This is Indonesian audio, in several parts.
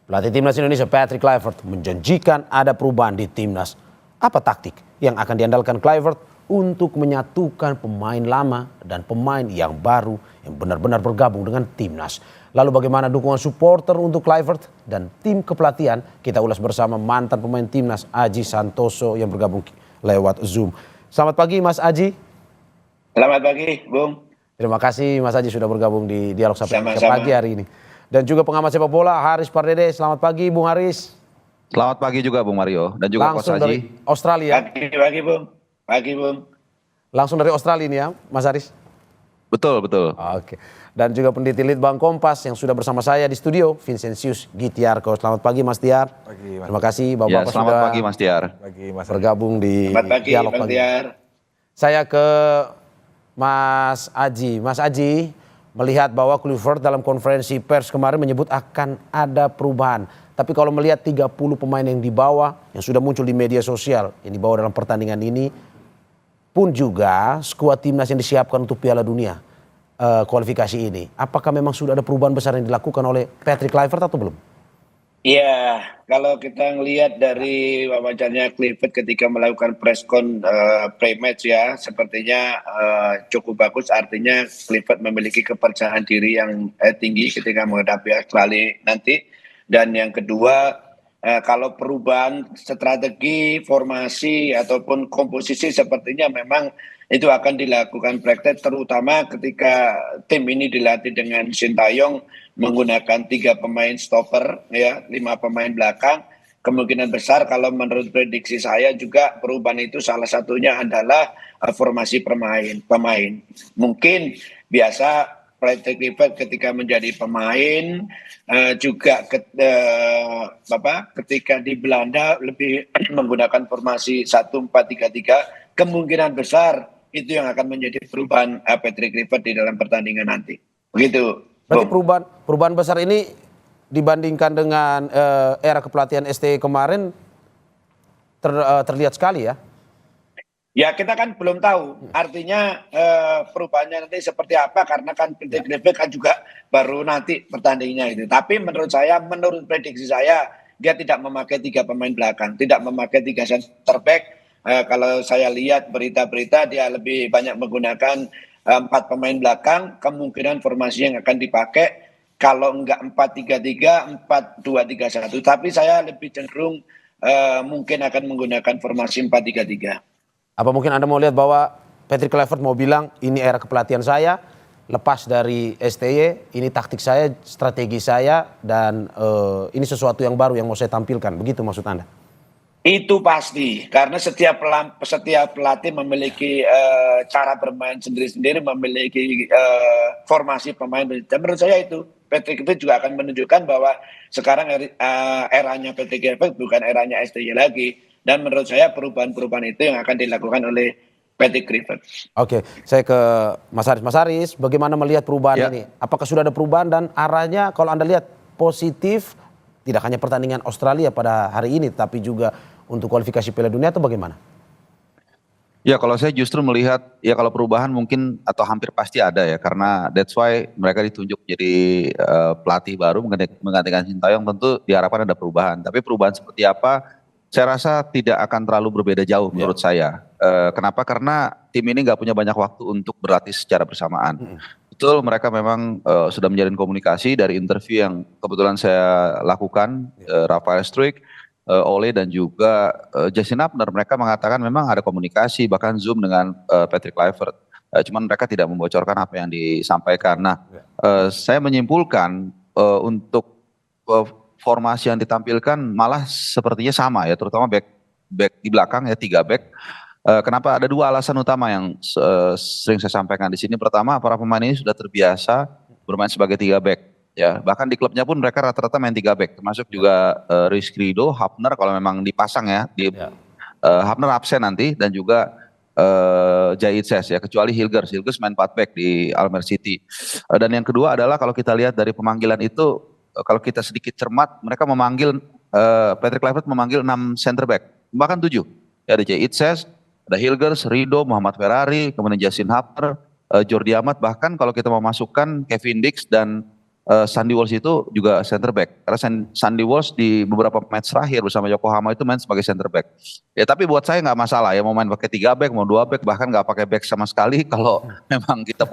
Pelatih Timnas Indonesia Patrick Kluivert menjanjikan ada perubahan di Timnas. Apa taktik yang akan diandalkan Kluivert untuk menyatukan pemain lama dan pemain yang baru yang benar-benar bergabung dengan Timnas? Lalu bagaimana dukungan supporter untuk Kluivert dan tim kepelatihan? Kita ulas bersama mantan pemain Timnas Aji Santoso yang bergabung lewat Zoom. Selamat pagi Mas Aji. Selamat pagi, Bung. Terima kasih Mas Aji sudah bergabung di Dialog Sapin Sama-sama. pagi hari ini. Dan juga pengamat sepak bola Haris Pardede. Selamat pagi Bung Haris. Selamat pagi juga Bung Mario dan juga Coach Langsung dari Aji. Australia. Pagi, Bung. Pagi, Bung. Langsung dari Australia ini ya Mas Haris. Betul. Oke. Dan juga peneliti Litbang Kompas yang sudah bersama saya di studio, Vincentius Gitiarko. Selamat pagi Mas Tiar. Pagi, Mas. Terima kasih Ya, Bapak-Bapak selamat sudah pagi Mas Tiar. Pagi, Mas. bergabung di Selamat pagi, Dialog Bang pagi. Tiar. Saya ke Mas Aji. Mas Aji melihat bahwa Kluivert dalam konferensi pers kemarin menyebut akan ada perubahan. Tapi kalau melihat 30 pemain yang dibawa, yang sudah muncul di media sosial, yang dibawa dalam pertandingan ini, pun juga skuad timnas yang disiapkan untuk Piala Dunia kualifikasi ini. Apakah memang sudah ada perubahan besar yang dilakukan oleh Patrick Kluivert atau belum? Iya, kalau kita ngelihat dari wawancaranya Kluivert ketika melakukan preskon pre-match ya, sepertinya cukup bagus. Artinya Kluivert memiliki kepercayaan diri yang tinggi ketika menghadapi Australia nanti. Dan yang kedua, kalau perubahan strategi, formasi ataupun komposisi sepertinya memang itu akan dilakukan praktek, terutama ketika tim ini dilatih dengan Sintayong menggunakan 3 pemain stopper ya, 5 pemain belakang. Kemungkinan besar kalau menurut prediksi saya juga perubahan itu salah satunya adalah formasi pemain. Mungkin biasa Patrick Kluivert ketika menjadi pemain juga ketika di Belanda lebih menggunakan formasi 1-4-3-3, kemungkinan besar itu yang akan menjadi perubahan Patrick Kluivert di dalam pertandingan nanti. Begitu. Berarti perubahan besar ini dibandingkan dengan era kepelatihan STY kemarin terlihat sekali ya? Ya kita kan belum tahu, artinya perubahannya nanti seperti apa karena kan Patrick Kluivert kan juga baru nanti pertandingannya itu. Tapi menurut saya, menurut prediksi saya, dia tidak memakai 3 pemain belakang, tidak memakai 3 center back. Kalau saya lihat berita-berita dia lebih banyak menggunakan 4 pemain belakang, kemungkinan formasi yang akan dipakai kalau enggak 4-3-3, 4-2-3-1. Tapi saya lebih cenderung mungkin akan menggunakan formasi 4-3-3. Apa mungkin Anda mau lihat bahwa Patrick Kluivert mau bilang ini era kepelatihan saya, lepas dari STY, ini taktik saya, strategi saya, dan ini sesuatu yang baru yang mau saya tampilkan. Begitu maksud Anda? Itu pasti, karena setiap pelatih memiliki cara bermain sendiri-sendiri, memiliki formasi pemain. Dan menurut saya itu, Patrick itu juga akan menunjukkan bahwa sekarang eranya Patrick Kluivert bukan eranya STY lagi. Dan menurut saya perubahan-perubahan itu yang akan dilakukan oleh Patrick Kluivert. Oke, saya ke Mas Haris. Mas Haris, bagaimana melihat perubahan ini? Apakah sudah ada perubahan dan arahnya kalau Anda lihat positif, tidak hanya pertandingan Australia pada hari ini, tapi juga untuk kualifikasi Piala Dunia atau bagaimana? Ya kalau saya justru melihat ya kalau perubahan mungkin atau hampir pasti ada ya, karena that's why mereka ditunjuk jadi pelatih baru menggantikan Sintayong, tentu diharapkan ada perubahan. Tapi perubahan seperti apa? Saya rasa tidak akan terlalu berbeda jauh menurut saya. Kenapa? Karena tim ini nggak punya banyak waktu untuk berlatih secara bersamaan. Betul, mereka memang sudah menjalin komunikasi dari interview yang kebetulan saya lakukan, Rafael Struijk, Ole dan juga Justin Hapner. Mereka mengatakan memang ada komunikasi, bahkan Zoom dengan Patrick Kluivert. Cuman mereka tidak membocorkan apa yang disampaikan. Nah, saya menyimpulkan untuk formasi yang ditampilkan malah sepertinya sama ya, terutama back di belakang ya, 3 back. Kenapa? Ada 2 alasan utama yang sering saya sampaikan di sini. Pertama, para pemain ini sudah terbiasa bermain sebagai 3 back ya. Bahkan di klubnya pun mereka rata-rata main 3 back, termasuk juga Rizky Ridho, Hapner kalau memang dipasang ya. Hapner absen nanti dan juga Jait Ses ya, kecuali Hilgers main 4 back di Almere City. Dan yang kedua adalah kalau kita lihat dari pemanggilan itu, kalau kita sedikit cermat, mereka memanggil Patrick Kluivert memanggil 6 center back, bahkan 7. Ya, ada Jait Ses, ada Hilgers, Ridho, Muhammad Ferrari, kemudian Justin Hapner, Jordi Amat, bahkan kalau kita mau masukkan Kevin Dix dan Sandy Walsh itu juga center back. Karena Sandy Walsh di beberapa match terakhir bersama Yokohama itu main sebagai center back. Ya tapi buat saya nggak masalah ya mau main pakai 3 back, mau 2 back, bahkan nggak pakai back sama sekali. Kalau memang kita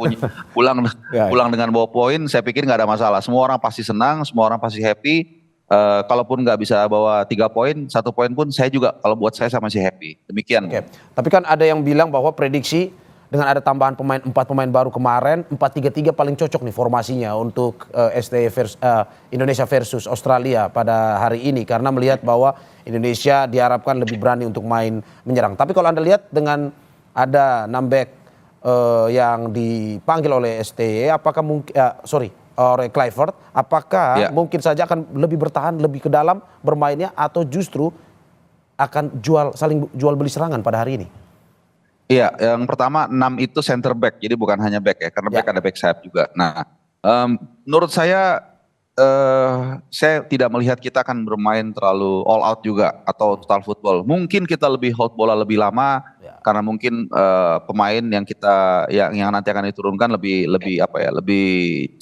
pulang Ya, pulang dengan bawa poin, saya pikir nggak ada masalah. Semua orang pasti senang, semua orang pasti happy. Kalaupun nggak bisa bawa 3 poin, 1 poin pun saya juga kalau buat saya masih happy. Demikian. oke. Tapi kan ada yang bilang bahwa prediksi dengan ada tambahan 4 pemain baru kemarin, 4-3-3 paling cocok nih formasinya untuk Indonesia versus Australia pada hari ini. Karena melihat bahwa Indonesia diharapkan lebih berani untuk main menyerang. Tapi kalau Anda lihat dengan ada numbback yang dipanggil oleh STY, apakah mungkin, oleh Clifford, apakah mungkin saja akan lebih bertahan, lebih ke dalam bermainnya, atau justru akan saling jual beli serangan pada hari ini? Iya, yang pertama 6 itu center back, jadi bukan hanya back ya, karena back ada back sayap juga. Nah, menurut saya tidak melihat kita akan bermain terlalu all out juga atau total football. Mungkin kita lebih hold bola lebih lama karena mungkin pemain yang yang nanti akan diturunkan lebih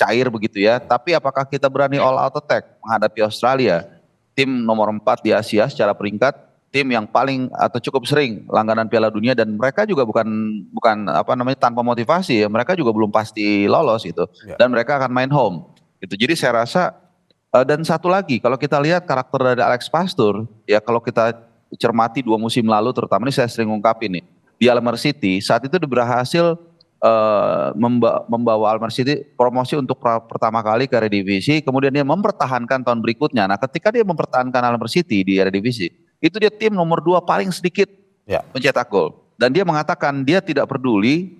cair begitu ya. Tapi apakah kita berani all out attack menghadapi Australia, tim nomor 4 di Asia secara peringkat, tim yang paling atau cukup sering langganan Piala Dunia, dan mereka juga bukan tanpa motivasi ya, mereka juga belum pasti lolos gitu, dan mereka akan main home gitu. Jadi saya rasa dan satu lagi kalau kita lihat karakter dari Alex Pastoor ya, kalau kita cermati 2 musim lalu terutama, ini saya sering ungkapin nih, di Almer City saat itu dia berhasil membawa Almer City promosi untuk pertama kali ke Eredivisie, kemudian dia mempertahankan tahun berikutnya. Nah ketika dia mempertahankan Almer City di Eredivisie, itu dia tim nomor 2 paling sedikit mencetak gol. Dan dia mengatakan dia tidak peduli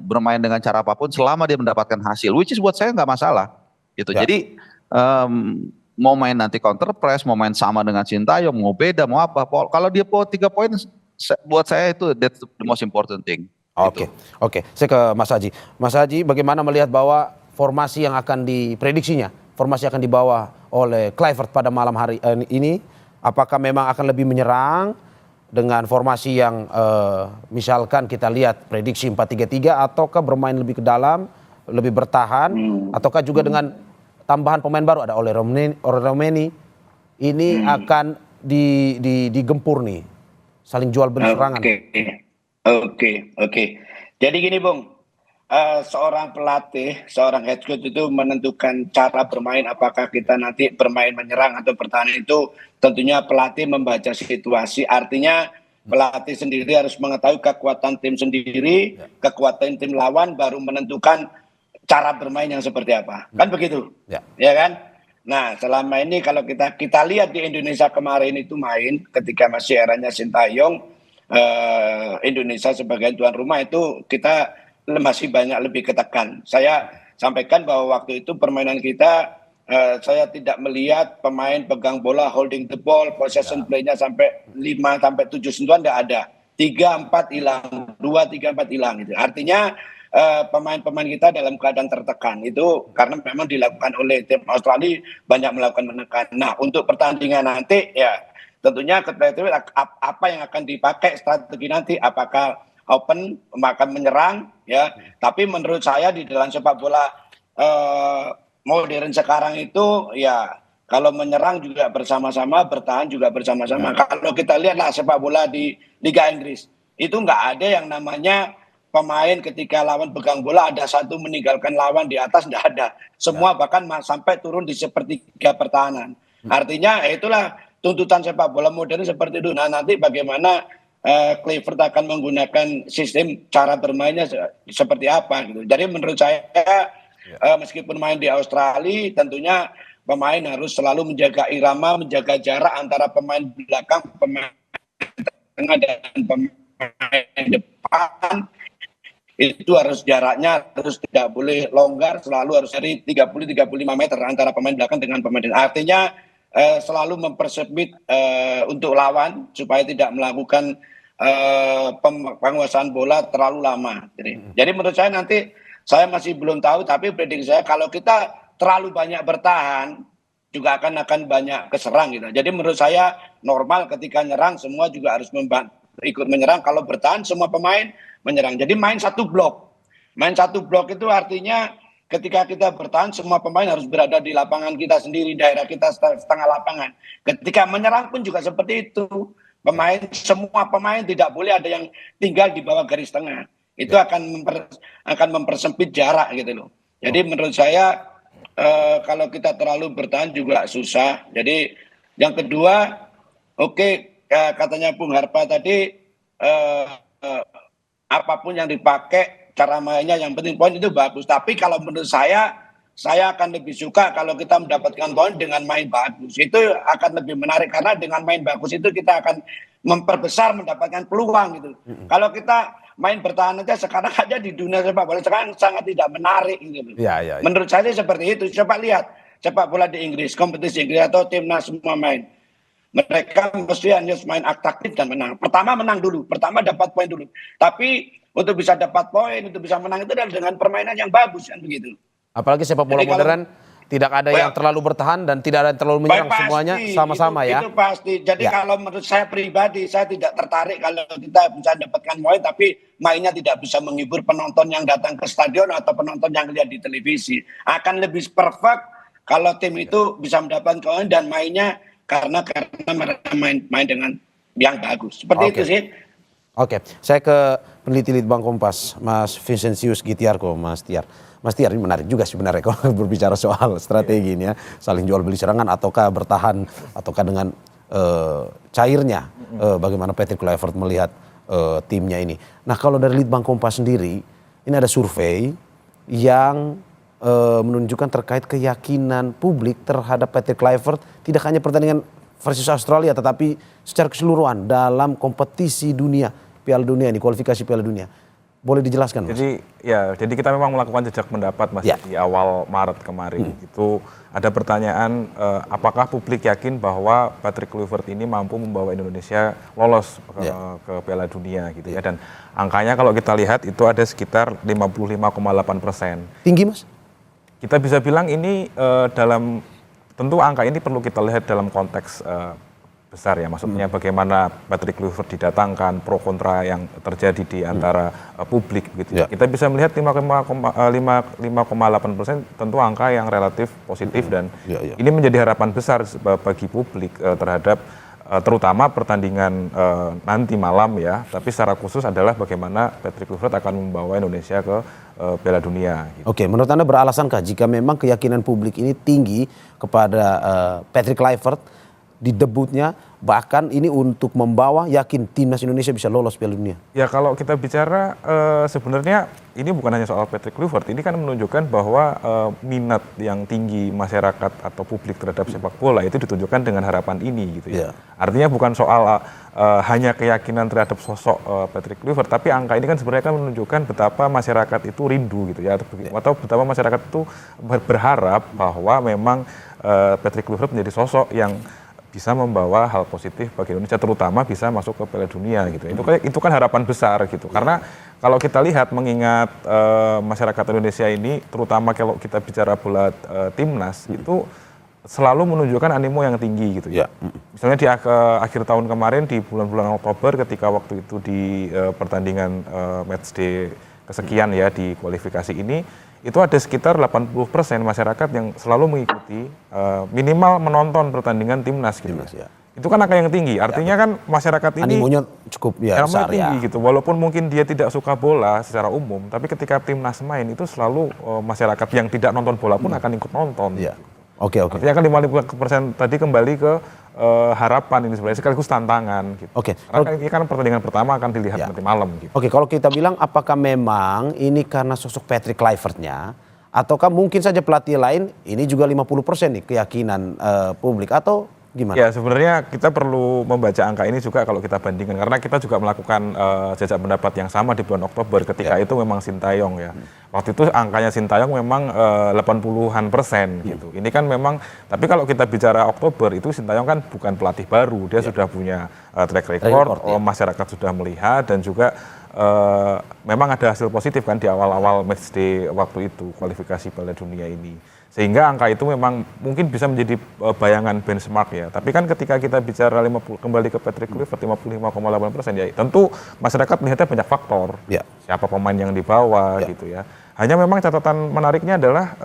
bermain dengan cara apapun selama dia mendapatkan hasil, which is buat saya nggak masalah gitu. Jadi mau main nanti counter press, mau main sama dengan Sintayong, mau beda, mau apa, kalau dia bawa 3 poin, buat saya itu that's the most important thing. Oke. Saya ke Mas Haji. Mas Haji, bagaimana melihat bahwa formasi yang akan diprediksinya, formasi yang akan dibawa oleh Clifford pada malam hari ini, apakah memang akan lebih menyerang dengan formasi yang misalkan kita lihat prediksi 4-3-3, ataukah bermain lebih ke dalam, lebih bertahan, ataukah juga dengan tambahan pemain baru ada oleh Romeni ini akan digempur nih, saling jual beli serangan? Oke. Jadi gini Bung, seorang pelatih, seorang head coach itu menentukan cara bermain, apakah kita nanti bermain menyerang atau bertahan, itu tentunya pelatih membaca situasi. Artinya pelatih sendiri harus mengetahui kekuatan tim sendiri, kekuatan tim lawan, baru menentukan cara bermain yang seperti apa. Kan begitu? Ya kan? Nah, selama ini kalau kita lihat di Indonesia kemarin itu main ketika masih eranya Sintayong, Indonesia sebagai tuan rumah itu kita masih banyak lebih ketekan. Saya sampaikan bahwa waktu itu permainan kita, saya tidak melihat pemain pegang bola, holding the ball, possession play-nya sampai 5-7 sentuhan tidak ada. 3-4 hilang, 2-3-4 hilang gitu. Artinya pemain-pemain kita dalam keadaan tertekan. Itu karena memang dilakukan oleh tim Australia, banyak melakukan menekan. Nah, untuk pertandingan nanti ya tentunya apa yang akan dipakai strategi nanti, apakah open, akan menyerang ya. Tapi menurut saya di dalam sepak bola modern sekarang itu ya, kalau menyerang juga bersama-sama, bertahan juga bersama-sama. Kalau kita lihatlah sepak bola di Liga Inggris, itu nggak ada yang namanya pemain ketika lawan pegang bola ada satu meninggalkan lawan di atas, nggak ada. Semua bahkan sampai turun di sepertiga pertahanan. Artinya itulah tuntutan sepak bola modern seperti itu. Nah nanti bagaimana Clifford akan menggunakan sistem cara bermainnya seperti apa gitu. Jadi menurut saya meskipun main di Australia, tentunya pemain harus selalu menjaga irama, menjaga jarak antara pemain belakang, pemain tengah dan pemain depan. Itu harus jaraknya harus tidak boleh longgar, selalu harus dari 30-35 meter antara pemain belakang dengan pemain depan. Artinya selalu mempersempit untuk lawan supaya tidak melakukan penguasaan bola terlalu lama. Jadi menurut saya nanti, saya masih belum tahu, tapi prediksi saya kalau kita terlalu banyak bertahan juga akan banyak keserang gitu. Jadi menurut saya normal ketika nyerang semua juga harus ikut menyerang, kalau bertahan semua pemain menyerang. Jadi main satu blok. Main satu blok itu artinya ketika kita bertahan semua pemain harus berada di lapangan kita sendiri, daerah kita setengah lapangan. Ketika menyerang pun juga seperti itu. Semua pemain tidak boleh ada yang tinggal di bawah garis tengah. Itu akan mempersempit jarak gitu loh. Jadi menurut saya kalau kita terlalu bertahan juga susah. Jadi yang kedua, katanya Bung Harpa tadi apapun yang dipakai cara mainnya yang penting poin itu bagus. Tapi kalau menurut saya akan lebih suka kalau kita mendapatkan poin dengan main bagus. Itu akan lebih menarik karena dengan main bagus itu kita akan memperbesar mendapatkan peluang gitu. Kalau kita main bertahan aja sekarang aja di dunia sepak bola sekarang sangat tidak menarik gitu. Ya. Menurut saya seperti itu. Coba lihat sepak bola di Inggris, kompetisi Inggris atau timnas semua main. Mereka mesti hanya main aktif dan menang. Pertama menang dulu, pertama dapat poin dulu. Tapi untuk bisa dapat poin, untuk bisa menang itu adalah dengan permainan yang bagus kan begitu. Apalagi sepak bola modern tidak ada yang terlalu bertahan dan tidak ada yang terlalu menyerang, semuanya sama-sama ya. Itu pasti. Jadi kalau menurut saya pribadi saya tidak tertarik kalau kita bisa dapatkan poin tapi mainnya tidak bisa menghibur penonton yang datang ke stadion atau penonton yang lihat di televisi. Akan lebih perfect kalau tim itu bisa mendapatkan poin dan mainnya karena mereka main dengan yang bagus. Seperti itu sih. Oke, saya ke peneliti Litbang Kompas, Mas Vincentius Gitiarko, Mas Tiar. Mas Tiar, ini menarik juga sebenarnya kalau berbicara soal strategi ini ya, saling jual beli serangan ataukah bertahan ataukah dengan cairnya bagaimana Patrick Kluivert melihat timnya ini. Nah, kalau dari Litbang Kompas sendiri, ini ada survei yang menunjukkan terkait keyakinan publik terhadap Patrick Kluivert tidak hanya pertandingan versus Australia tetapi secara keseluruhan dalam kompetisi dunia, Piala Dunia ini, kualifikasi Piala Dunia. Boleh dijelaskan, Mas? Jadi kita memang melakukan jejak pendapat, Mas, di awal Maret kemarin. Itu ada pertanyaan apakah publik yakin bahwa Patrick Kluivert ini mampu membawa Indonesia lolos ke Piala Dunia gitu ya. Dan angkanya kalau kita lihat itu ada sekitar 55,8%. Tinggi, Mas? Kita bisa bilang ini tentu angka ini perlu kita lihat dalam konteks besar ya, maksudnya bagaimana Patrick Kluivert didatangkan, pro kontra yang terjadi di antara publik gitu. Kita bisa melihat 5,8% tentu angka yang relatif positif dan ini menjadi harapan besar bagi publik terhadap terutama pertandingan nanti malam ya, tapi secara khusus adalah bagaimana Patrick Kluivert akan membawa Indonesia ke Piala Dunia. Gitu. Oke, menurut Anda beralasankah jika memang keyakinan publik ini tinggi kepada Patrick Kluivert di debutnya, bahkan ini untuk membawa yakin timnas Indonesia bisa lolos Piala Dunia? Ya kalau kita bicara sebenarnya ini bukan hanya soal Patrick Kluivert, ini kan menunjukkan bahwa minat yang tinggi masyarakat atau publik terhadap sepak bola itu ditunjukkan dengan harapan ini gitu ya. Artinya bukan soal hanya keyakinan terhadap sosok Patrick Kluivert, tapi angka ini kan sebenarnya kan menunjukkan betapa masyarakat itu rindu gitu ya, atau betapa masyarakat itu berharap bahwa memang Patrick Kluivert menjadi sosok yang bisa membawa hal positif bagi Indonesia, terutama bisa masuk ke Piala Dunia gitu. Itu kan harapan besar gitu. Karena kalau kita lihat mengingat masyarakat Indonesia ini, terutama kalau kita bicara bola timnas itu selalu menunjukkan animo yang tinggi gitu ya. Misalnya di akhir tahun kemarin di bulan-bulan Oktober ketika waktu itu di pertandingan matchday kesekian ya di kualifikasi ini, itu ada sekitar 80% masyarakat yang selalu mengikuti minimal menonton pertandingan timnas gitu. Itu kan angka yang tinggi, artinya kan masyarakat ini animonya cukup besar tinggi gitu. Walaupun mungkin dia tidak suka bola secara umum, tapi ketika timnas main itu selalu masyarakat yang tidak nonton bola pun akan ikut nonton. Oke. Artinya kan 50% tadi kembali ke harapan ini sebenarnya sekaligus tantangan gitu. Karena ini kan pertandingan pertama akan dilihat nanti malam gitu. Oke, kalau kita bilang apakah memang ini karena sosok Patrick Kluivert-nya ataukah mungkin saja pelatih lain ini juga 50% nih keyakinan publik atau gimana? Ya sebenarnya kita perlu membaca angka ini juga kalau kita bandingkan karena kita juga melakukan jejak pendapat yang sama di bulan Oktober ketika itu memang Sintayong ya. Waktu itu angkanya Sintayong memang 80-an% gitu. Ini kan memang, tapi kalau kita bicara Oktober itu Sintayong kan bukan pelatih baru, dia sudah punya track record, masyarakat sudah melihat dan juga memang ada hasil positif kan di awal-awal matchday waktu itu kualifikasi Piala Dunia ini. Sehingga angka itu memang mungkin bisa menjadi bayangan benchmark ya. Tapi kan ketika kita bicara kembali ke Patrick Kluivert 55,8% ya tentu masyarakat melihatnya banyak faktor. Siapa pemain yang dibawa gitu ya. Hanya memang catatan menariknya adalah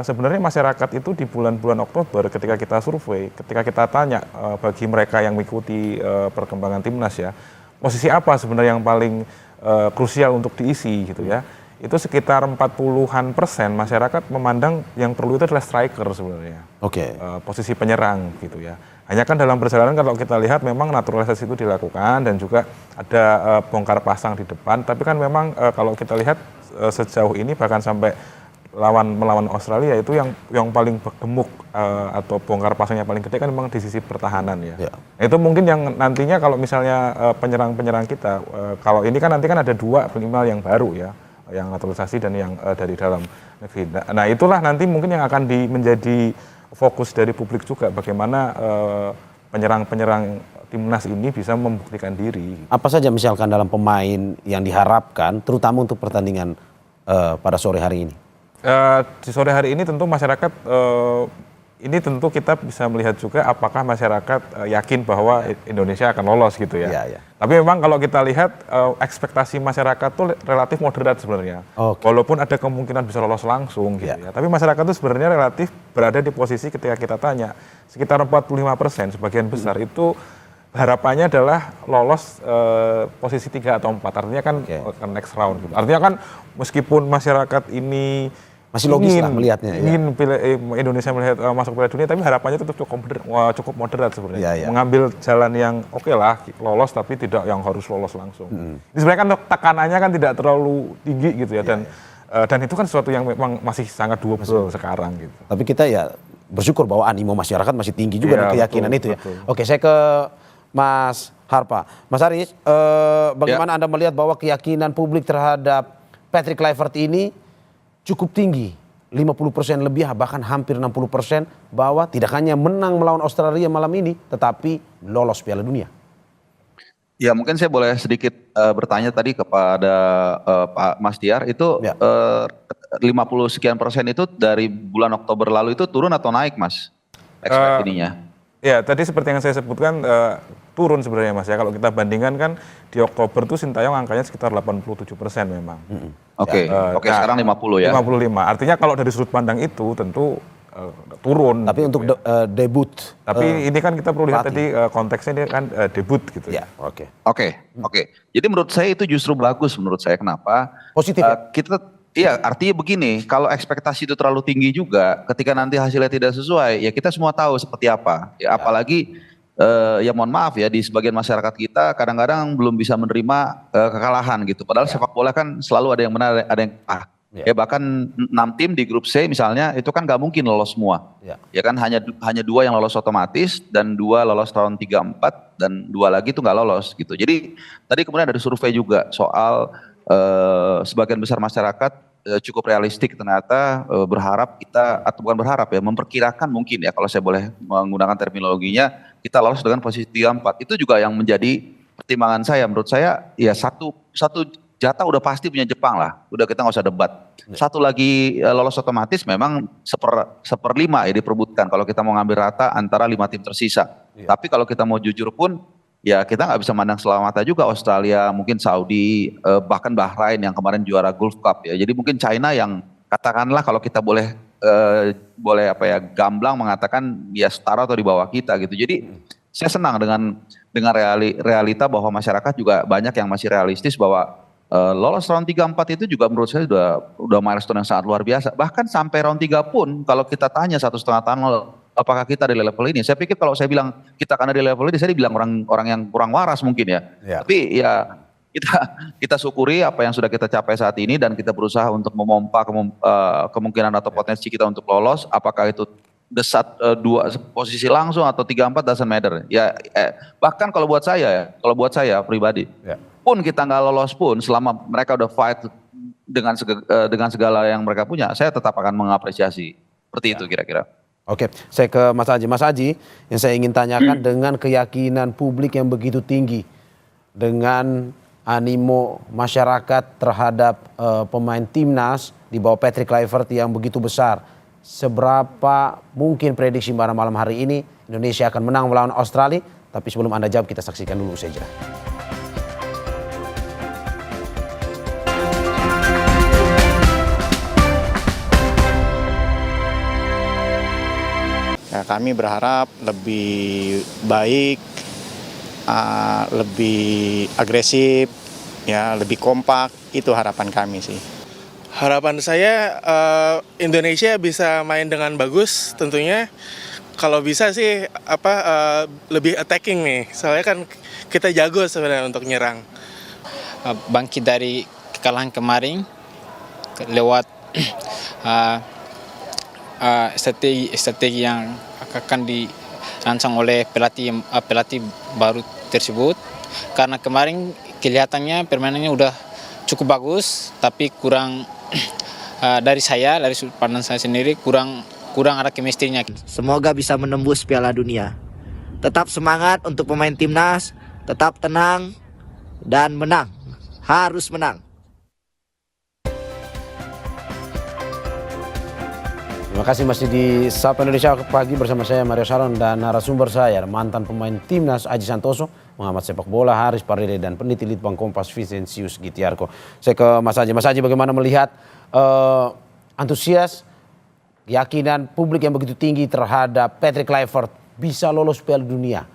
sebenarnya masyarakat itu di bulan-bulan Oktober ketika kita survei, ketika kita tanya bagi mereka yang mengikuti perkembangan timnas ya, posisi apa sebenarnya yang paling krusial untuk diisi gitu ya. Itu sekitar 40% masyarakat memandang yang perlu itu adalah striker sebenarnya. Oke. Posisi penyerang gitu ya. Hanya kan dalam perjalanan kalau kita lihat memang naturalisasi itu dilakukan dan juga ada bongkar pasang di depan, tapi kan memang kalau kita lihat sejauh ini bahkan sampai melawan Australia itu yang paling gemuk atau bongkar pasangnya paling gede kan memang di sisi pertahanan ya. Itu mungkin yang nantinya kalau misalnya penyerang-penyerang kita kalau ini kan nanti kan ada 2 minimal yang baru ya, yang naturalisasi dan yang dari dalam negeri. Nah itulah nanti mungkin yang akan menjadi fokus dari publik juga bagaimana penyerang-penyerang timnas ini bisa membuktikan diri. Apa saja misalkan dalam pemain yang diharapkan terutama untuk pertandingan pada sore hari ini? Di sore hari ini tentu masyarakat, ini tentu kita bisa melihat juga apakah masyarakat yakin bahwa Indonesia akan lolos gitu ya. Tapi memang kalau kita lihat ekspektasi masyarakat tuh relatif moderat sebenarnya. Walaupun ada kemungkinan bisa lolos langsung gitu ya. Tapi masyarakat itu sebenarnya relatif berada di posisi ketika kita tanya sekitar 45%, sebagian besar itu harapannya adalah lolos posisi 3 atau 4, artinya kan next round gitu. Artinya kan meskipun masyarakat ini masih logis lah melihatnya. Ingin Indonesia melihat masuk Piala Dunia, tapi harapannya tetap cukup moderat sebenarnya. Mengambil jalan yang oke lah, lolos tapi tidak yang harus lolos langsung. Ini sebenarnya kan tekanannya kan tidak terlalu tinggi gitu ya, dan itu kan sesuatu yang memang masih sangat doable sekarang gitu. Tapi kita ya bersyukur bahwa animo masyarakat masih tinggi juga dan keyakinan itu ya. Oke, saya ke Mas Harpa. Mas Aris, bagaimana Anda melihat bahwa keyakinan publik terhadap Patrick Kluivert ini cukup tinggi, 50% lebih, bahkan hampir 60%, bahwa tidak hanya menang melawan Australia malam ini, tetapi lolos Piala Dunia? Ya mungkin saya boleh sedikit bertanya tadi kepada Pak Mas Tiar, itu 50 sekian persen itu dari bulan Oktober lalu itu turun atau naik Mas? Ininya. Ya tadi seperti yang saya sebutkan turun sebenarnya Mas ya. Kalau kita bandingkan kan di Oktober tuh Sintayong angkanya sekitar 87% memang. Oke, sekarang 50 ya. 55. Artinya kalau dari sudut pandang itu tentu turun. Tapi gitu untuk debut. Tapi ini kan kita perlu lihat tadi konteksnya ini kan debut gitu ya. Oke. Jadi menurut saya itu justru bagus menurut saya. Kenapa? Positif ya? Iya, artinya begini, kalau ekspektasi itu terlalu tinggi juga, ketika nanti hasilnya tidak sesuai, ya kita semua tahu seperti apa. Ya, apalagi ya mohon maaf ya, di sebagian masyarakat kita kadang-kadang belum bisa menerima kekalahan gitu. Padahal sepak bola kan selalu ada yang benar, ada yang Ya bahkan 6 tim di grup C misalnya itu kan nggak mungkin lolos semua. Ya kan hanya 2 yang lolos otomatis dan 2 lolos tahun 3-4 dan 2 lagi itu nggak lolos gitu. Jadi tadi kemudian ada survei juga soal sebagian besar masyarakat cukup realistik ternyata berharap kita, atau bukan berharap ya, memperkirakan mungkin ya kalau saya boleh menggunakan terminologinya, kita lolos dengan posisi 3-4. Itu juga yang menjadi pertimbangan saya. Menurut saya ya satu jatah udah pasti punya Jepang lah, udah kita nggak usah debat. Satu lagi lolos otomatis memang seperlima ya diperbutkan kalau kita mau ngambil rata antara 5 tim tersisa. Tapi kalau kita mau jujur pun ya kita nggak bisa mandang sebelah mata juga Australia, mungkin Saudi, bahkan Bahrain yang kemarin juara Gulf Cup ya. Jadi mungkin China yang katakanlah kalau kita boleh gamblang mengatakan ya setara atau di bawah kita gitu. Jadi saya senang dengan realita bahwa masyarakat juga banyak yang masih realistis bahwa lolos round 3-4 itu juga menurut saya udah milestone yang sangat luar biasa. Bahkan sampai round 3 pun kalau kita tanya 1,5 tahun apakah kita di level ini, saya pikir kalau saya bilang kita akan ada di level ini, saya dibilang orang yang kurang waras mungkin ya. Tapi ya kita syukuri apa yang sudah kita capai saat ini dan kita berusaha untuk memompa kemungkinan atau potensi kita untuk lolos. Apakah itu desat 2 posisi langsung atau 3-4 doesn't matter. Ya bahkan kalau buat saya pribadi. Pun kita nggak lolos pun, selama mereka udah fight dengan segala yang mereka punya, saya tetap akan mengapresiasi. Seperti itu kira-kira. Oke, saya ke Mas Aji. Mas Aji, yang saya ingin tanyakan dengan keyakinan publik yang begitu tinggi, dengan animo masyarakat terhadap pemain timnas di bawah Patrick Kluivert yang begitu besar, seberapa mungkin prediksi pada malam hari ini Indonesia akan menang melawan Australia? Tapi sebelum Anda jawab, kita saksikan dulu saja. Kami berharap lebih baik, lebih agresif, ya lebih kompak. Itu harapan kami sih. Harapan saya Indonesia bisa main dengan bagus tentunya. Kalau bisa sih lebih attacking nih. Soalnya kan kita jago sebenarnya untuk nyerang. Bangkit dari kekalahan kemarin lewat strategi yang akan dirancang oleh pelatih baru tersebut. Karena kemarin kelihatannya permainannya udah cukup bagus, tapi kurang dari sudut pandang saya sendiri kurang ada chemistry-nya. Semoga bisa menembus Piala Dunia. Tetap semangat untuk pemain timnas, tetap tenang dan menang. Harus menang. Terima kasih masih di Sapa Indonesia Pagi bersama saya Mario Saron dan narasumber saya mantan pemain timnas Aji Santoso, pengamat sepak bola Haris Parede dan peneliti Litbang Kompas Vincentius Gitiarko. Saya ke Mas Aji. Mas Aji, bagaimana melihat antusias, keyakinan publik yang begitu tinggi terhadap Patrick Kluivert bisa lolos Piala Dunia?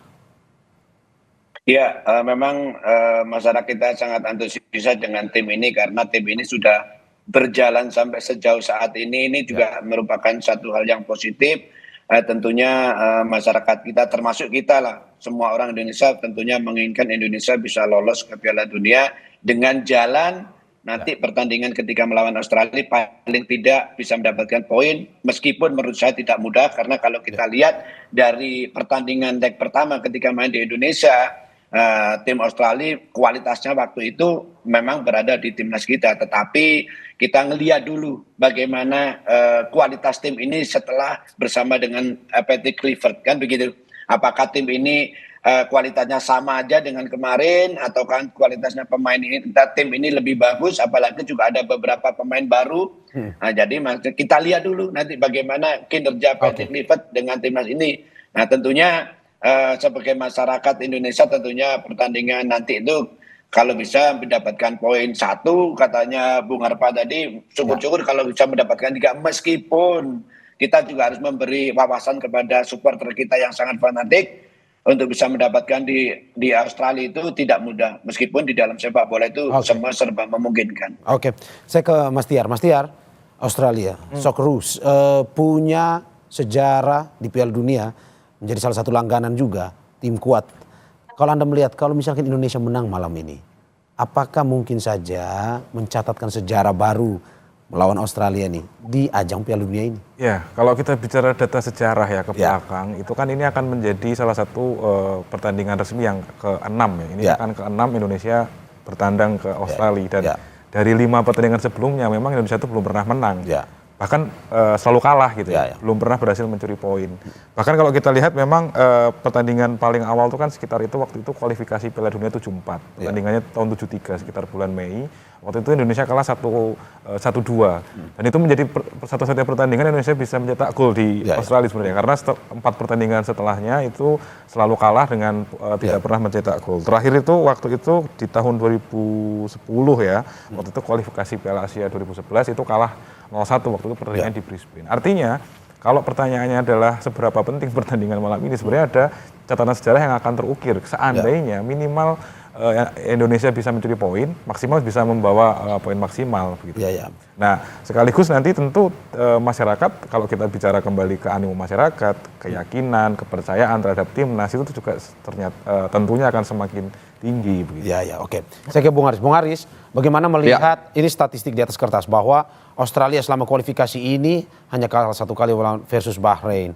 Ya, memang masyarakat kita sangat antusias dengan tim ini karena tim ini sudah berjalan sampai sejauh saat ini juga merupakan satu hal yang positif. Tentunya masyarakat kita termasuk kita lah, semua orang Indonesia tentunya menginginkan Indonesia bisa lolos ke Piala Dunia dengan jalan nanti pertandingan ketika melawan Australia paling tidak bisa mendapatkan poin, meskipun menurut saya tidak mudah karena kalau kita lihat dari pertandingan leg pertama ketika main di Indonesia, tim Australia kualitasnya waktu itu memang berada di timnas kita, tetapi kita ngelihat dulu bagaimana kualitas tim ini setelah bersama dengan Patrick Kluivert, kan begitu. Apakah tim ini kualitasnya sama aja dengan kemarin atau kan kualitasnya pemain ini, tim ini lebih bagus, apalagi juga ada beberapa pemain baru. Nah, jadi kita lihat dulu nanti bagaimana kinerja Patrick Kluivert dengan timnas ini. Nah, tentunya sebagai masyarakat Indonesia tentunya pertandingan nanti itu kalau bisa mendapatkan poin 1, katanya Bung Harpa tadi, syukur-syukur kalau bisa mendapatkan 3, meskipun kita juga harus memberi wawasan kepada supporter kita yang sangat fanatik untuk bisa mendapatkan di Australia itu tidak mudah, meskipun di dalam sepak bola itu semua serba memungkinkan. Oke, saya ke Mas Tiar. Mas Tiar, Australia, Socceroos punya sejarah di Piala Dunia, menjadi salah satu langganan juga, tim kuat. Kalau Anda melihat, kalau misalkan Indonesia menang malam ini, apakah mungkin saja mencatatkan sejarah baru melawan Australia nih di ajang Piala Dunia ini? Ya, kalau kita bicara data sejarah ya ke belakang, itu kan ini akan menjadi salah satu pertandingan resmi yang ke-6 ya. Ini akan ke-6 Indonesia bertandang ke Australia dan dari 5 pertandingan sebelumnya memang Indonesia itu belum pernah menang. Bahkan selalu kalah gitu ya, belum pernah berhasil mencuri poin. Bahkan kalau kita lihat memang pertandingan paling awal itu kan sekitar itu waktu itu kualifikasi Piala Dunia 74. Pertandingannya tahun 73 sekitar bulan Mei. Waktu itu Indonesia kalah 1-2. Dan itu menjadi satu-satunya pertandingan Indonesia bisa mencetak gol di Australia sebenarnya. Karena 4 pertandingan setelahnya itu selalu kalah dengan tidak pernah mencetak gol. Terakhir itu waktu itu di tahun 2010 ya. Waktu itu kualifikasi Piala Asia 2011 itu kalah 0-1 waktu itu pertandingan di Brisbane. Artinya kalau pertanyaannya adalah seberapa penting pertandingan malam ini, sebenarnya ada catatan sejarah yang akan terukir. Seandainya minimal Indonesia bisa mencuri poin, maksimal bisa membawa poin maksimal. Begitu. Nah sekaligus nanti tentu masyarakat, kalau kita bicara kembali ke animo masyarakat, keyakinan, kepercayaan terhadap timnas itu juga ternyata tentunya akan semakin tinggi. Begitu. Oke. Saya ke Bung Haris. Bung Haris, bagaimana melihat ini statistik di atas kertas bahwa Australia selama kualifikasi ini hanya kalah 1 kali versus Bahrain.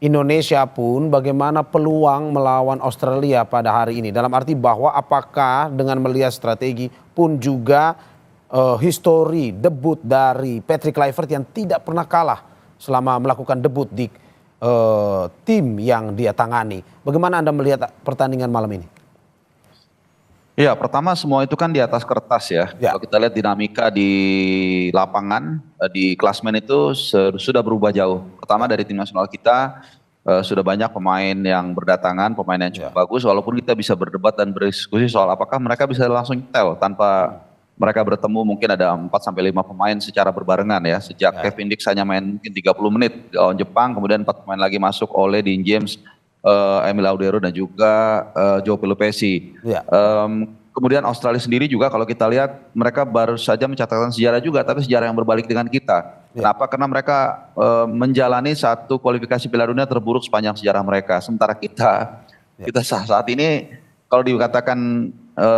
Indonesia pun bagaimana peluang melawan Australia pada hari ini? Dalam arti bahwa apakah dengan melihat strategi pun juga histori debut dari Patrick Kluivert yang tidak pernah kalah selama melakukan debut di tim yang dia tangani. Bagaimana Anda melihat pertandingan malam ini? Ya, pertama semua itu kan di atas kertas ya. Kalau kita lihat dinamika di lapangan, di klasmen itu sudah berubah jauh. Pertama dari tim nasional kita sudah banyak pemain yang berdatangan, pemain yang cukup bagus. Walaupun kita bisa berdebat dan berdiskusi soal apakah mereka bisa langsung tel tanpa mereka bertemu mungkin ada 4 sampai 5 pemain secara berbarengan ya. Sejak Kevin Dix hanya main mungkin 30 menit lawan Jepang, kemudian 4 pemain lagi masuk, Ole, Dean James, Emil Laudero dan juga Joe Pelupesi. Ya. Kemudian Australia sendiri juga kalau kita lihat mereka baru saja mencatatkan sejarah juga, tapi sejarah yang berbalik dengan kita. Kenapa? Karena mereka menjalani satu kualifikasi Piala Dunia terburuk sepanjang sejarah mereka. Sementara kita saat ini kalau dikatakan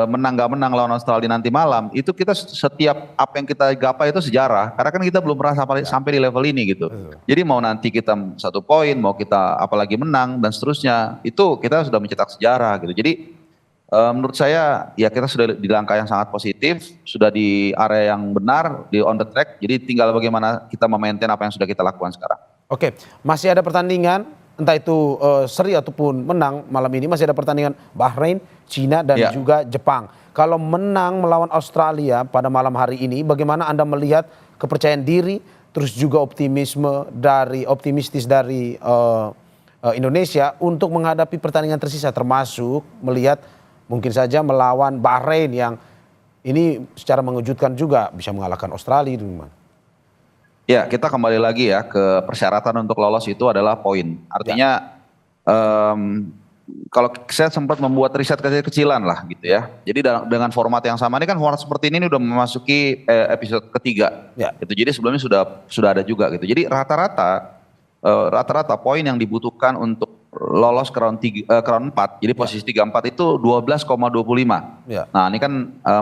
menang gak menang lawan Australia nanti malam, itu kita setiap apa yang kita gapai itu sejarah. Karena kan kita belum pernah sampai di level ini gitu. Jadi mau nanti kita 1 poin, mau kita apalagi menang dan seterusnya, itu kita sudah mencetak sejarah gitu. Jadi menurut saya ya kita sudah di langkah yang sangat positif, sudah di area yang benar, di on the track. Jadi tinggal bagaimana kita memaintain apa yang sudah kita lakukan sekarang. Oke, masih ada pertandingan, entah itu seri ataupun menang malam ini, masih ada pertandingan Bahrain, Cina dan juga Jepang. Kalau menang melawan Australia pada malam hari ini, bagaimana Anda melihat kepercayaan diri, terus juga optimistis dari Indonesia untuk menghadapi pertandingan tersisa, termasuk melihat mungkin saja melawan Bahrain yang ini secara mengejutkan juga bisa mengalahkan Australia itu gimana? Ya, kita kembali lagi ya ke persyaratan untuk lolos itu adalah poin. Artinya kalau saya sempat membuat riset kecil-kecilan lah gitu ya. Jadi dengan format yang sama ini kan format seperti ini udah memasuki episode ketiga. Gitu. Jadi sebelumnya sudah ada juga gitu. Jadi rata-rata poin yang dibutuhkan untuk lolos ke round 4. Jadi posisi 34 itu 12,25. Nah, ini kan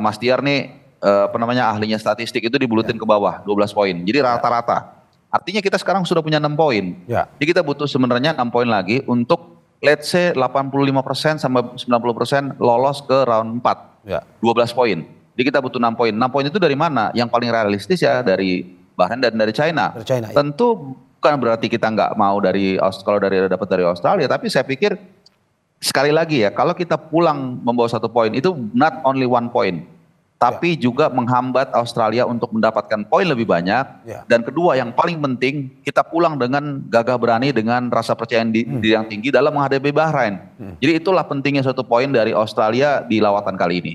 Mas Tiar nih ahlinya statistik itu dibulutin ke bawah 12 poin. Jadi rata-rata. Artinya kita sekarang sudah punya 6 poin. Jadi kita butuh sebenarnya 6 poin lagi untuk let's say 85% sampai 90% lolos ke round 4. 12 poin. Jadi kita butuh 6 poin. 6 poin itu dari mana? Yang paling realistis ya dari Bahrain dan dari China. Tentu bukan berarti kita nggak mau kalau dapat dari Australia, tapi saya pikir sekali lagi ya, kalau kita pulang membawa 1 poin itu not only 1 point. Tapi juga menghambat Australia untuk mendapatkan poin lebih banyak. Dan kedua yang paling penting, kita pulang dengan gagah berani, dengan rasa percaya diri yang tinggi dalam menghadapi Bahrain. Jadi itulah pentingnya 1 poin dari Australia di lawatan kali ini.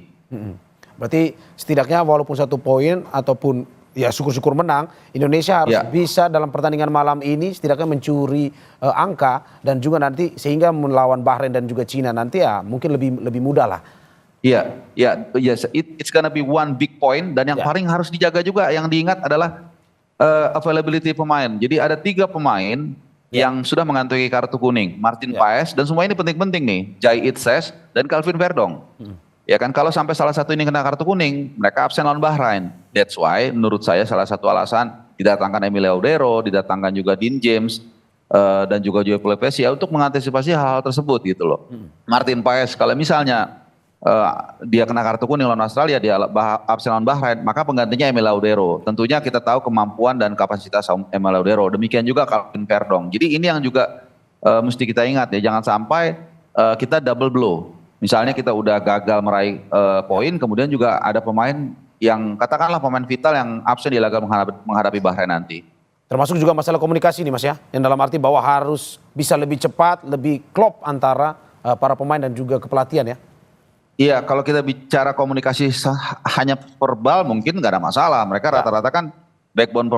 Berarti setidaknya walaupun 1 poin ataupun ya syukur-syukur menang, Indonesia harus bisa dalam pertandingan malam ini setidaknya mencuri angka, dan juga nanti sehingga melawan Bahrain dan juga Cina nanti ya mungkin lebih mudah lah. It's gonna be 1 big point, dan yang paling harus dijaga juga yang diingat adalah availability pemain. Jadi ada 3 pemain yang sudah mengantongi kartu kuning, Martin Paes, dan semua ini penting-penting nih, Jai Itses dan Calvin Verdong. Ya kan, kalau sampai salah satu ini kena kartu kuning, mereka absen lawan Bahrain. That's why menurut saya salah satu alasan didatangkan Emil Laudero, didatangkan juga Dean James, dan juga Joe Pelupesi ya, untuk mengantisipasi hal-hal tersebut gitu loh. Martin Paes kalau misalnya dia kena kartu kuning lawan Australia, dia absen lawan Bahrain, maka penggantinya Emil Laudero. Tentunya kita tahu kemampuan dan kapasitas Emil Laudero. Demikian juga Calvin Verdong. Jadi ini yang juga mesti kita ingat ya, jangan sampai kita double blow. Misalnya kita udah gagal meraih poin, kemudian juga ada pemain yang katakanlah pemain vital yang absen di laga menghadapi Bahrain nanti. Termasuk juga masalah komunikasi nih Mas ya, yang dalam arti bahwa harus bisa lebih cepat, lebih klop antara para pemain dan juga kepelatihan ya. Iya, kalau kita bicara komunikasi hanya verbal mungkin nggak ada masalah. Mereka rata-rata kan backbone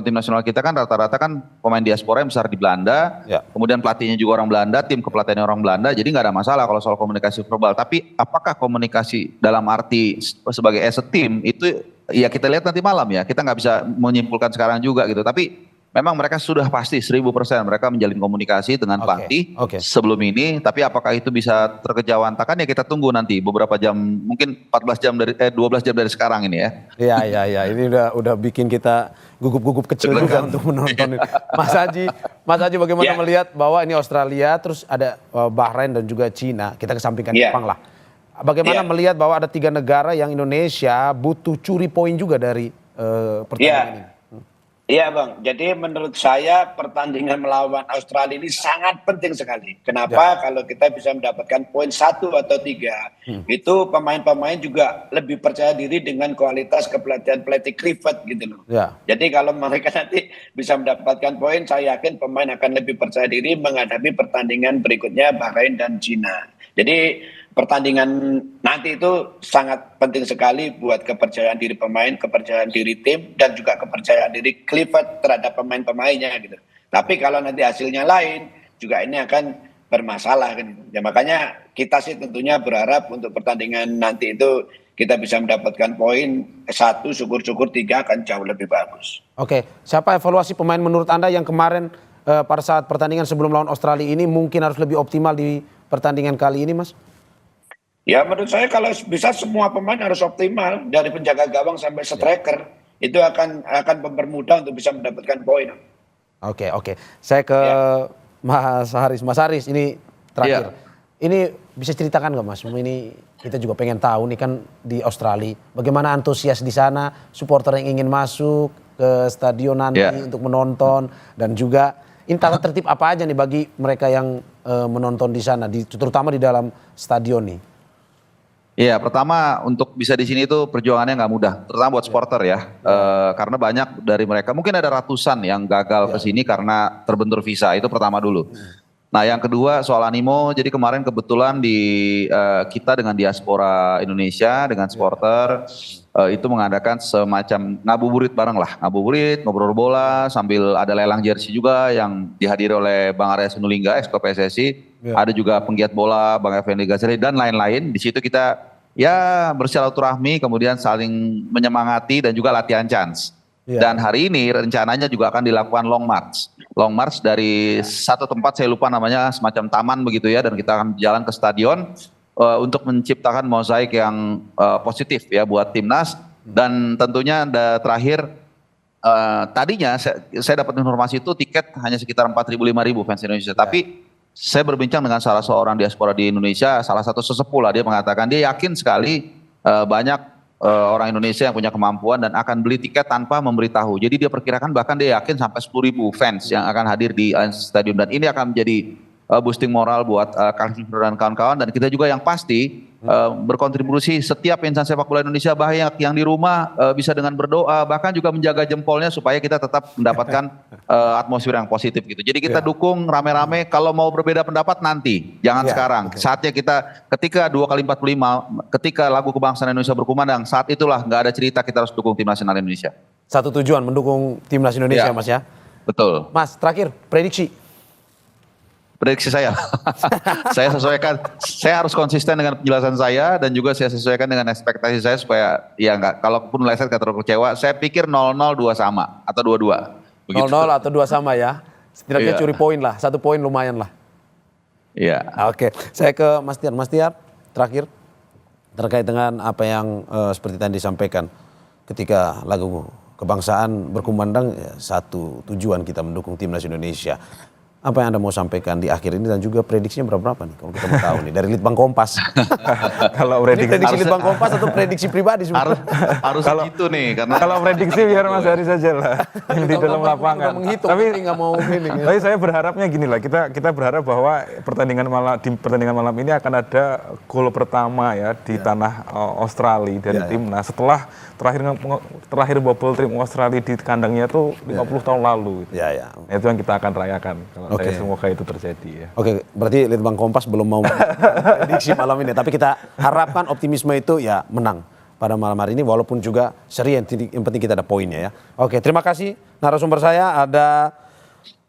tim nasional kita kan rata-rata kan pemain diaspora yang besar di Belanda. Kemudian pelatihnya juga orang Belanda, tim kepelatihannya orang Belanda. Jadi nggak ada masalah kalau soal komunikasi verbal. Tapi apakah komunikasi dalam arti sebagai as a team itu ya kita lihat nanti malam ya. Kita nggak bisa menyimpulkan sekarang juga gitu. Tapi memang mereka sudah pasti 1000% mereka menjalin komunikasi dengan pelatih sebelum ini. Tapi apakah itu bisa terkejawantakan ya kita tunggu nanti beberapa jam, mungkin 12 jam dari sekarang ini ya. Iya, ini udah bikin kita gugup-gugup kecil juga untuk menonton. Mas Haji bagaimana melihat bahwa ini Australia, terus ada Bahrain dan juga Cina, kita kesampingkan Jepang lah. Bagaimana melihat bahwa ada 3 negara yang Indonesia butuh curi poin juga dari pertandingan ini? Iya Bang, jadi menurut saya pertandingan melawan Australia ini sangat penting sekali. Kenapa? Kalau kita bisa mendapatkan poin 1 atau 3, itu pemain-pemain juga lebih percaya diri dengan kualitas kepelatihan pelatih Clifford gitu loh. Jadi kalau mereka nanti bisa mendapatkan poin, saya yakin pemain akan lebih percaya diri menghadapi pertandingan berikutnya Bahrain dan Cina. Jadi pertandingan nanti itu sangat penting sekali buat kepercayaan diri pemain, kepercayaan diri tim, dan juga kepercayaan diri Clifford terhadap pemain-pemainnya gitu. Tapi kalau nanti hasilnya lain, juga ini akan bermasalah kan. Ya makanya kita sih tentunya berharap untuk pertandingan nanti itu kita bisa mendapatkan poin 1, syukur-syukur 3 akan jauh lebih bagus. Oke, siapa evaluasi pemain menurut Anda yang kemarin pada saat pertandingan sebelum lawan Australia ini mungkin harus lebih optimal di pertandingan kali ini, Mas? Ya menurut saya kalau bisa semua pemain harus optimal dari penjaga gawang sampai striker itu akan mempermudah untuk bisa mendapatkan poin. Oke. Saya ke Mas Haris. Mas Haris ini terakhir. Ini bisa ceritakan nggak Mas? Ini kita juga pengen tahu nih kan di Australia bagaimana antusias di sana, supporter yang ingin masuk ke stadion nanti untuk menonton, dan juga ini tata tertib apa aja nih bagi mereka yang menonton di sana, terutama di dalam stadion nih. Iya, pertama untuk bisa di sini itu perjuangannya nggak mudah, terutama buat supporter ya. Karena banyak dari mereka, mungkin ada ratusan yang gagal ke sini karena terbentur visa, itu pertama dulu. Nah yang kedua soal animo, jadi kemarin kebetulan kita dengan diaspora Indonesia, dengan supporter, itu mengadakan semacam ngabuburit bareng lah. Ngabuburit, ngobrol bola, sambil ada lelang jersey juga yang dihadiri oleh Bang Arya Sinulinga, ex PSSI. Ada juga penggiat bola, Bang Effendi Ghazali, dan lain-lain. Di situ kita ya bersilaturahmi, kemudian saling menyemangati dan juga latihan chance. Dan hari ini rencananya juga akan dilakukan long march. Long march dari satu tempat, saya lupa namanya, semacam taman begitu ya, dan kita akan jalan ke stadion untuk menciptakan mozaik yang positif ya buat timnas. Dan tentunya terakhir, tadinya saya dapat informasi itu tiket hanya sekitar 4.000-5.000 fans Indonesia. Tapi saya berbincang dengan salah seorang diaspora di Indonesia, salah satu sesepuh lah, dia mengatakan dia yakin sekali banyak orang Indonesia yang punya kemampuan dan akan beli tiket tanpa memberitahu. Jadi dia perkirakan bahkan dia yakin sampai 10.000 fans yang akan hadir di stadion, dan ini akan menjadi boosting moral buat Carlos dan kawan-kawan. Dan kita juga yang pasti berkontribusi, setiap insan sepak bola Indonesia banyak yang di rumah bisa dengan berdoa, bahkan juga menjaga jempolnya supaya kita tetap mendapatkan atmosfer yang positif gitu. Jadi kita dukung rame-rame, kalau mau berbeda pendapat nanti, jangan sekarang. Saatnya kita ketika 2x45, ketika lagu kebangsaan Indonesia berkumandang, saat itulah nggak ada cerita kita harus dukung tim nasional Indonesia. Satu tujuan mendukung timnas Indonesia Mas ya. Betul. Mas terakhir prediksi saya. Saya sesuaikan, saya harus konsisten dengan penjelasan saya dan juga saya sesuaikan dengan ekspektasi saya supaya ya nggak, kalaupun meleset nggak terlalu kecewa. Saya pikir 0-0 2 sama atau 2-2. 0-0 atau 2 sama ya. Setidaknya curi poin lah, 1 poin lumayan lah. Iya. Oke, saya ke Mas Tiar. Mas Tiar, terakhir terkait dengan apa yang seperti tadi disampaikan, ketika lagu kebangsaan berkumandang, ya, satu tujuan kita mendukung timnas Indonesia. Apa yang Anda mau sampaikan di akhir ini dan juga prediksinya berapa nih kalau kita mau tahu nih dari Litbang Kompas. Kalau prediksi Litbang Kompas atau prediksi pribadi harus gitu nih, karena kalau prediksi biar Mas Haris saja lah yang di dalam lapangan. Tapi nggak mau ini. Tapi saya berharapnya gini lah, kita berharap bahwa di pertandingan malam ini akan ada gol pertama ya di tanah Australia dari timnas setelah terakhir bubble team Australia di kandangnya tuh 50 tahun lalu. Itu yang kita akan rayakan. Saya semoga itu terjadi ya. Oke, berarti Litbang Kompas belum mau prediksi malam ini, tapi kita harapkan optimisme itu ya menang pada malam hari ini, walaupun juga seri, yang penting kita ada poinnya ya. Oke, terima kasih narasumber saya, ada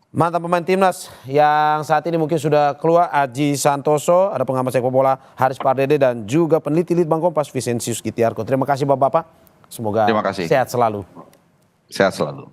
mantan pemain timnas yang saat ini mungkin sudah keluar, Aji Santoso, ada pengamat sepak bola Haris Pardede, dan juga peneliti Litbang Kompas Vincentius Gitiarko. Terima kasih Bapak-bapak, semoga sehat selalu. Sehat selalu.